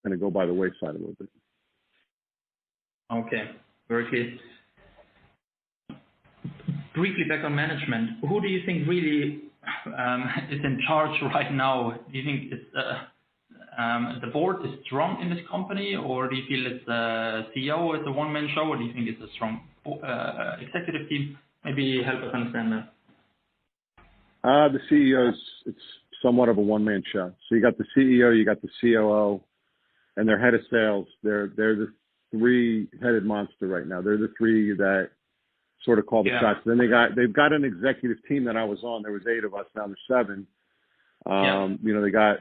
kind of go by the wayside a little bit. Okay, very clear. Briefly back on management, who do you think really is in charge right now? Do you think it's the board is strong in this company, or do you feel it's the CEO is a one-man show, or do you think it's a strong executive team? Maybe help us understand that. The CEO's, it's somewhat of a one-man show. So you got the CEO, you got the COO, and their head of sales. They're the three-headed monster right now. They're the three that sort of call the shots. Then they've got an executive team that I was on. There was 8 of us, now there's 7. You know, they got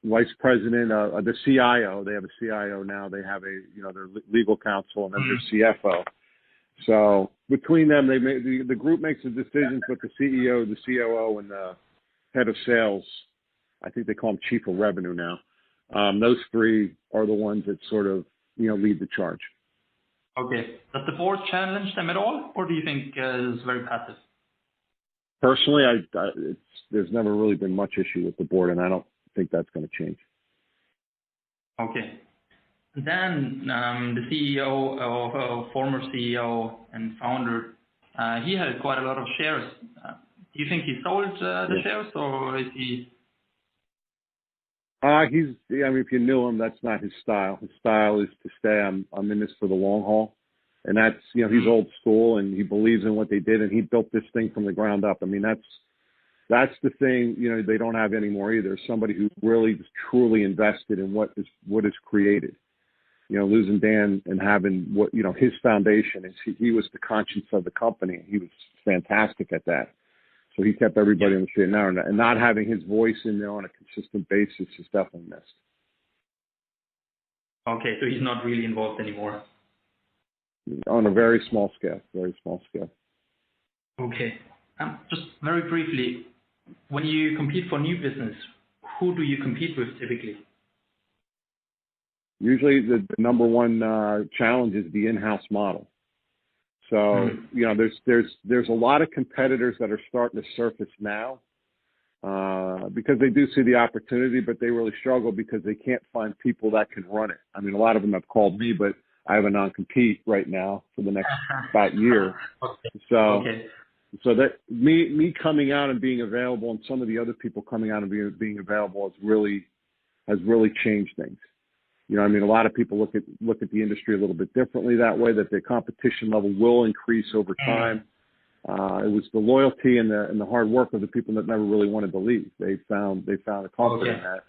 vice president, the CIO. They have a CIO now. They have their legal counsel, and then their CFO. So between them, the group makes the decisions, but the CEO, the COO, and the head of sales, I think they call them chief of revenue now. Those 3 are the ones that sort of lead the charge. Okay. Does the board challenge them at all, or do you think it's very passive? Personally, there's never really been much issue with the board, and I don't think that's going to change. Okay. Then the CEO, former CEO and founder, he had quite a lot of shares. Do you think he sold the shares, or is he? I mean, if you knew him, that's not his style. His style is to stay. I'm in this for the long haul, and that's he's old school, and he believes in what they did, and he built this thing from the ground up. I mean, that's the thing they don't have anymore either. Somebody who really is truly invested in what is created. Losing Dan and having his foundation is he was the conscience of the company. He was fantastic at that. So he kept everybody on the straight and narrow, and not having his voice in there on a consistent basis is definitely missed. Okay, so he's not really involved anymore. On a very small scale, Okay. Just very briefly, when you compete for new business, who do you compete with typically? Usually the number one challenge is the in-house model. So, there's a lot of competitors that are starting to surface now because they do see the opportunity, but they really struggle because they can't find people that can run it. I mean, a lot of them have called me, but I have a non-compete right now for the next about year. So that me coming out and being available, and some of the other people coming out and being available has really changed things. I mean, a lot of people look at the industry a little bit differently that way, that the competition level will increase over time. It was the loyalty and the hard work of the people that never really wanted to leave. They found a comfort in that.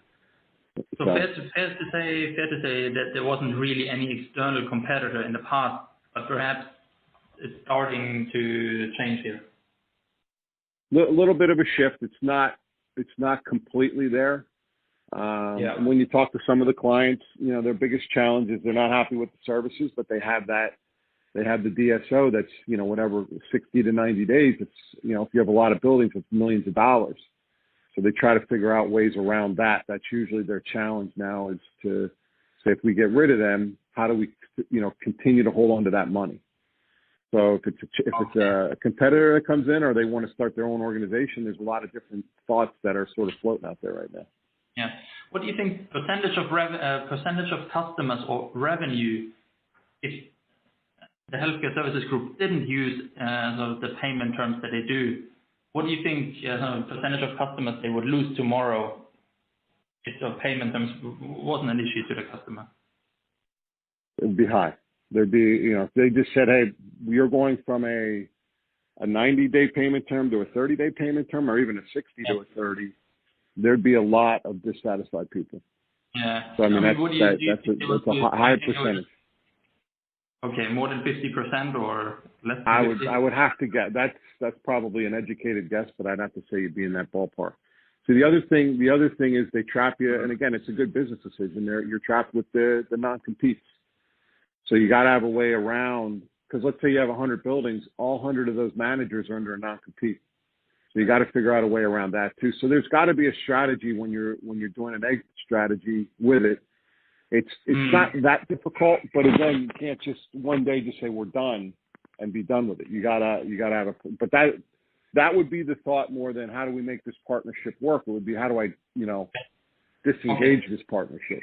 So fair to say that there wasn't really any external competitor in the past, but perhaps it's starting to change here. A little bit of a shift. It's not completely there. When you talk to some of the clients, their biggest challenge is they're not happy with the services, but they have the DSO that's, whatever, 60 to 90 days. It's, if you have a lot of buildings, it's millions of dollars. So they try to figure out ways around that. That's usually their challenge now, is to say, if we get rid of them, how do we, continue to hold on to that money? So if it's a competitor that comes in, or they want to start their own organization, there's a lot of different thoughts that are sort of floating out there right now. Yeah. What do you think percentage of customers or revenue, if the healthcare services group didn't use sort of the payment terms that they do, what do you think percentage of customers they would lose tomorrow if the payment terms wasn't an issue to the customer? It would be high. There'd be, if they just said, hey, you're going from a 90-day payment term to a 30-day payment term, or even a 60 to a 30, there'd be a lot of dissatisfied people. Yeah. So I mean, that's a high percentage. Okay, more than 50% or less than 50%? I would have to guess. That's probably an educated guess, but I'd have to say you'd be in that ballpark. So the other thing is they trap you, and again, it's a good business decision. You're trapped with the non-competes. So you got to have a way around, because let's say you have 100 buildings, all 100 of those managers are under a non-compete. So you got to figure out a way around that too. So there's got to be a strategy when you're doing an exit strategy with it. It's not that difficult, but again, you can't just one day just say we're done and be done with it. You gotta have but that would be the thought more than how do we make this partnership work. It would be how do I disengage this partnership.